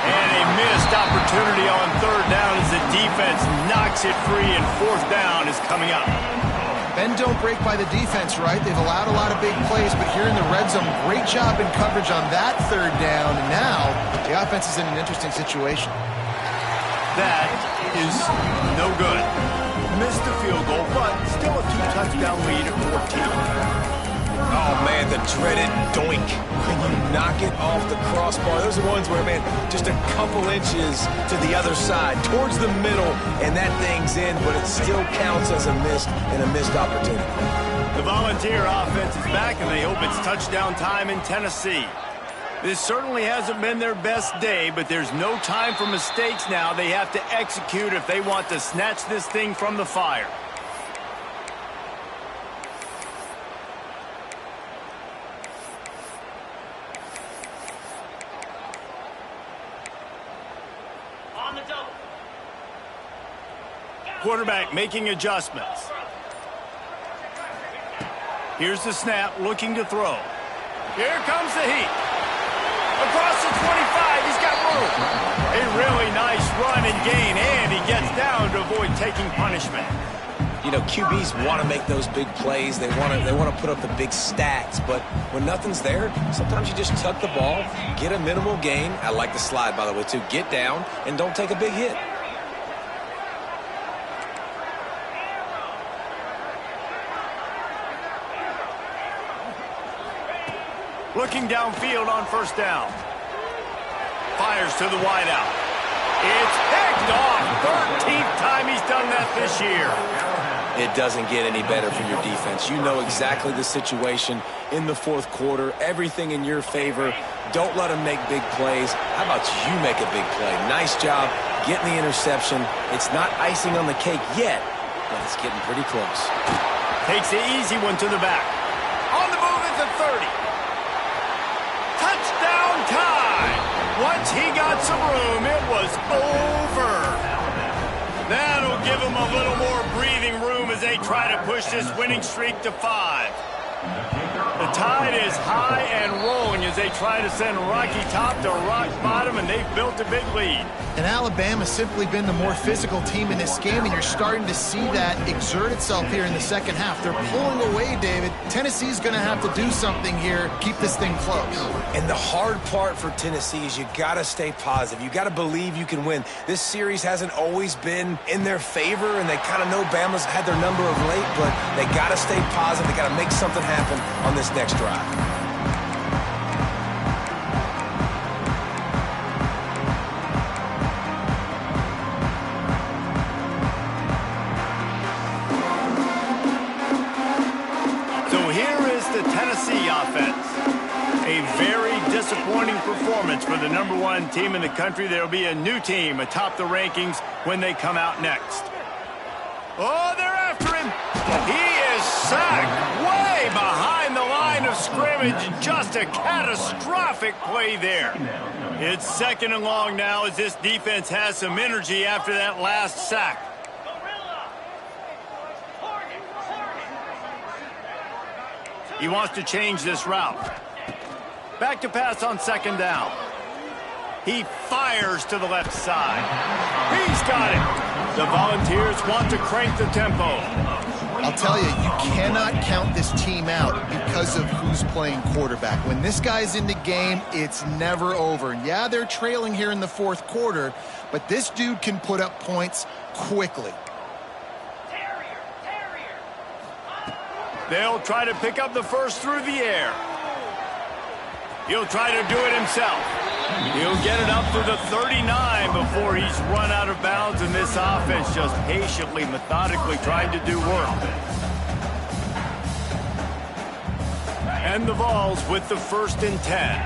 And a missed opportunity on third down as the defense knocks it free, and fourth down is coming up. Bend don't break by the defense, right? They've allowed a lot of big plays, but here in the red zone, great job in coverage on that third down. And now the offense is in an interesting situation. That is no good. Missed the field goal, but still a 2-touchdown lead at 14. Oh, man, the dreaded doink. When you knock it off the crossbar. Those are ones where, man, just a couple inches to the other side, towards the middle, and that thing's in, but it still counts as a missed opportunity. The Volunteer offense is back, and they hope it's touchdown time in Tennessee. This certainly hasn't been their best day, but there's no time for mistakes now. They have to execute if they want to snatch this thing from the fire. Quarterback making adjustments. Here's the snap, looking to throw. Here comes the heat. Across the 25, he's got room. A really nice run and gain, and he gets down to avoid taking punishment. You know, QBs want to make those big plays. They want to put up the big stats, but when nothing's there, sometimes you just tuck the ball, get a minimal gain. I like the slide, by the way, too. Get down and don't take a big hit. Looking downfield on first down. Fires to the wideout. It's picked off. 13th time he's done that this year. It doesn't get any better for your defense. You know exactly the situation in the fourth quarter. Everything in your favor. Don't let them make big plays. How about you make a big play? Nice job getting the interception. It's not icing on the cake yet, but it's getting pretty close. Takes the easy one to the back. On the move at the 30. Touchdown time. Once he got some room, it was over. That'll give him a little more breathing room as they try to push this winning streak to 5. The tide is high and rolling as they try to send Rocky Top to rock bottom, and they've built a big lead. And Alabama's simply been the more physical team in this game, and you're starting to see that exert itself here in the second half. They're pulling away, David. Tennessee's going to have to do something here, keep this thing close. And the hard part for Tennessee is you got to stay positive. You got to believe you can win. This series hasn't always been in their favor, and they kind of know Bama's had their number of late, but they got to stay positive. They got to make something happen on this next drive. disappointing performance for the #1 team in the country. There will be a new team atop the rankings when they come out next. Oh, they're after him. He is sacked way behind the line of scrimmage. Just a catastrophic play there. It's 2nd and long now as this defense has some energy after that last sack. He wants to change this route. Back to pass on 2nd down. He fires to the left side. He's got it. The Volunteers want to crank the tempo. I'll tell you, you cannot count this team out because of who's playing quarterback. When this guy's in the game, it's never over. Yeah, they're trailing here in the 4th quarter, but this dude can put up points quickly. They'll try to pick up the first through the air. He'll try to do it himself. He'll get it up to the 39 before he's run out of bounds, and this offense just patiently, methodically trying to do work. And the Vols with the 1st and 10.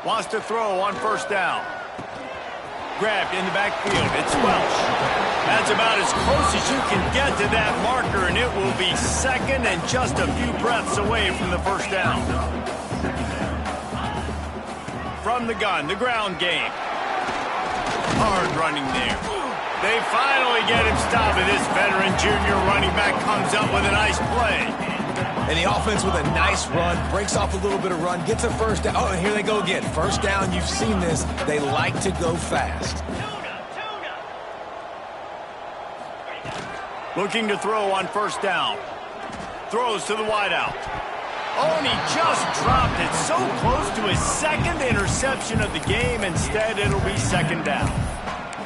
Wants to throw on 1st down. Grabbed in the backfield. It's Welch. That's about as close as you can get to that marker, and it will be 2nd and just a few breaths away from the 1st down. From the gun, the ground game. Hard running there. They finally get him stopped, and this veteran junior running back comes up with a nice play. And the offense with a nice run, breaks off a little bit of run, gets a 1st down. Oh, and here they go again. 1st down, you've seen this. They like to go fast. Looking to throw on 1st down. Throws to the wideout. Oh, and he just dropped it so close to his 2nd interception of the game. Instead, it'll be 2nd down.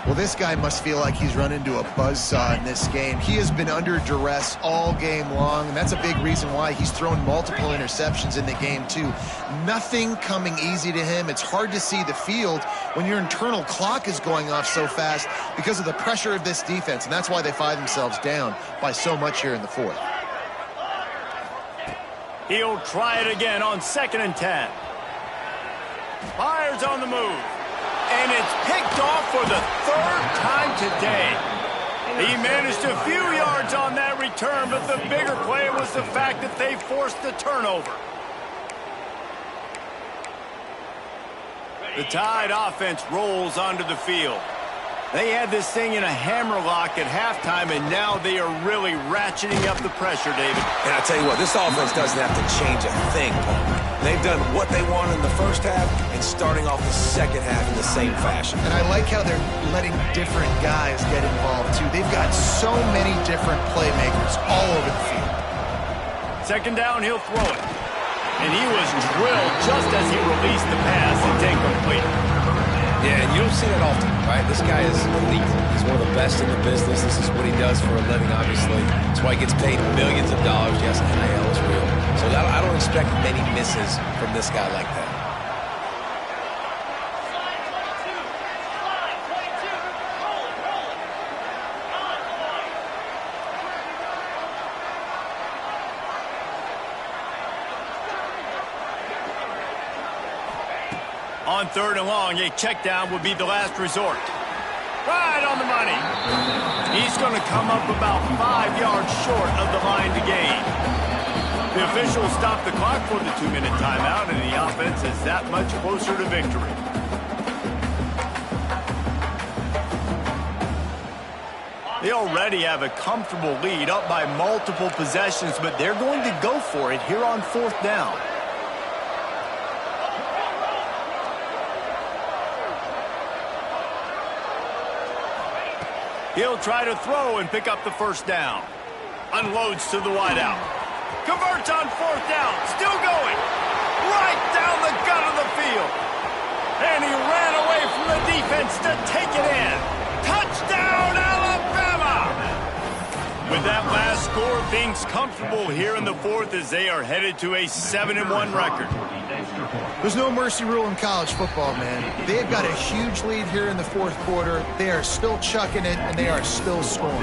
Well, this guy must feel like he's run into a buzzsaw in this game. He has been under duress all game long, and that's a big reason why he's thrown multiple interceptions in the game, too. Nothing coming easy to him. It's hard to see the field when your internal clock is going off so fast because of the pressure of this defense, and that's why they find themselves down by so much here in the 4th. He'll try it again on 2nd and 10. Fires on the move. And it's picked off for the 3rd time today. He managed a few yards on that return, but the bigger play was the fact that they forced the turnover. The Tide offense rolls onto the field. They had this thing in a hammerlock at halftime, and now they are really ratcheting up the pressure, David. And I tell you what, this offense doesn't have to change a thing, Paul. They've done what they wanted in the 1st half and starting off the 2nd half in the same fashion. And I like how they're letting different guys get involved, too. They've got so many different playmakers all over the field. 2nd down, he'll throw it. And he was drilled just as he released the pass. It's incomplete. Yeah, and you don't see that often, right? This guy is elite. He's one of the best in the business. This is what he does for a living, obviously. That's why he gets paid millions of dollars. Yes, NIL is real. So I don't expect many misses from this guy like that. On 3rd and long, a check down would be the last resort. Right on the money. He's going to come up about 5 yards short of the line to gain. The officials stop the clock for the 2-minute timeout, and the offense is that much closer to victory. They already have a comfortable lead, up by multiple possessions, but they're going to go for it here on 4th down. He'll try to throw and pick up the 1st down. Unloads to the wideout. Converts on 4th down. Still going. Right down the gut of the field. And he ran away from the defense to take it in. Touchdown, Alabama! With that last score, things comfortable here in the 4th as they are headed to a 7-1 record. There's no mercy rule in college football, man. They've got a huge lead here in the fourth quarter. They are still chucking it, and they are still scoring.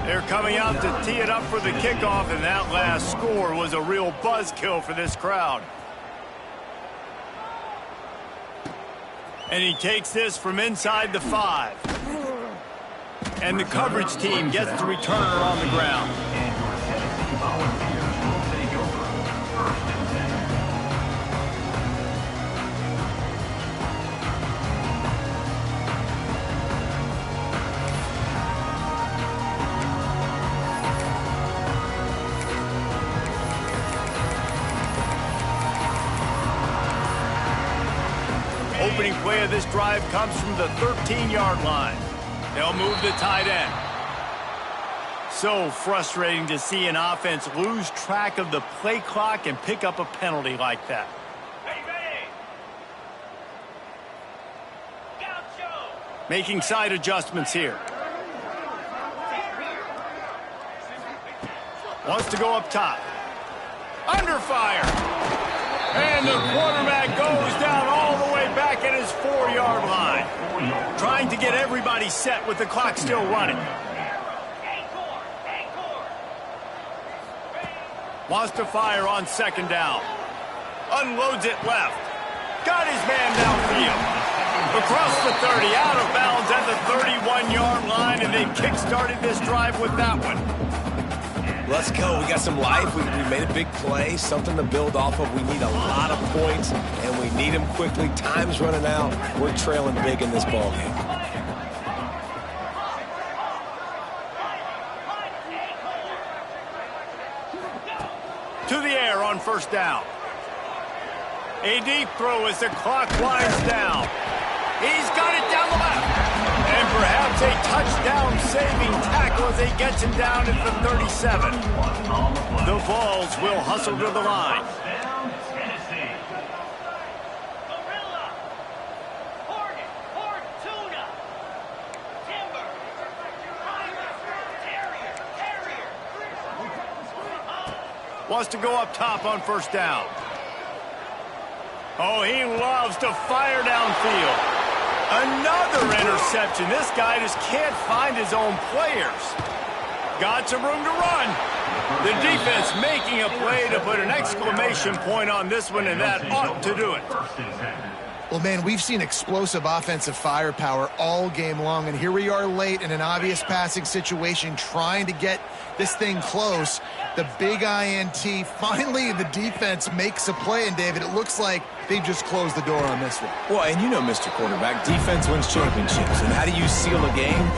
They're coming out to tee it up for the kickoff, and that last score was a real buzzkill for this crowd. And he takes this from inside the 5. And the coverage team gets the returner on the ground. Opening play of this drive comes from the 13-yard line. They'll move the tight end. So frustrating to see an offense lose track of the play clock and pick up a penalty like that. Making side adjustments here. Wants to go up top. Under fire. And the quarterback goes down all the way back at his 4-yard line. Trying to get everybody set with the clock still running. Wants to fire on second down. Unloads it left. Got his man downfield. Across the 30, out of bounds at the 31-yard line, and they kick-started this drive with that one. Let's go. We got some life. We made a big play, something to build off of. We need a lot of points, and we need them quickly. Time's running out. We're trailing big in this ballgame. To the air on first down. A deep throw as the clock winds down. He's got it down the left. And perhaps a touchdown-saving tackle as he gets him down at the 37. The Vols will hustle to the line. Wants to go up top on first down. Oh, he loves to fire downfield. Another interception. This guy just can't find his own players. Got some room to run. The defense making a play to put an exclamation point on this one, and that ought to do it. Well, man, we've seen explosive offensive firepower all game long, and here we are late in an obvious passing situation trying to get this thing close. The big INT, finally the defense makes a play, and David, it looks like they just closed the door on this one. Well, and you know, Mr. Quarterback, defense wins championships. And how do you seal a game?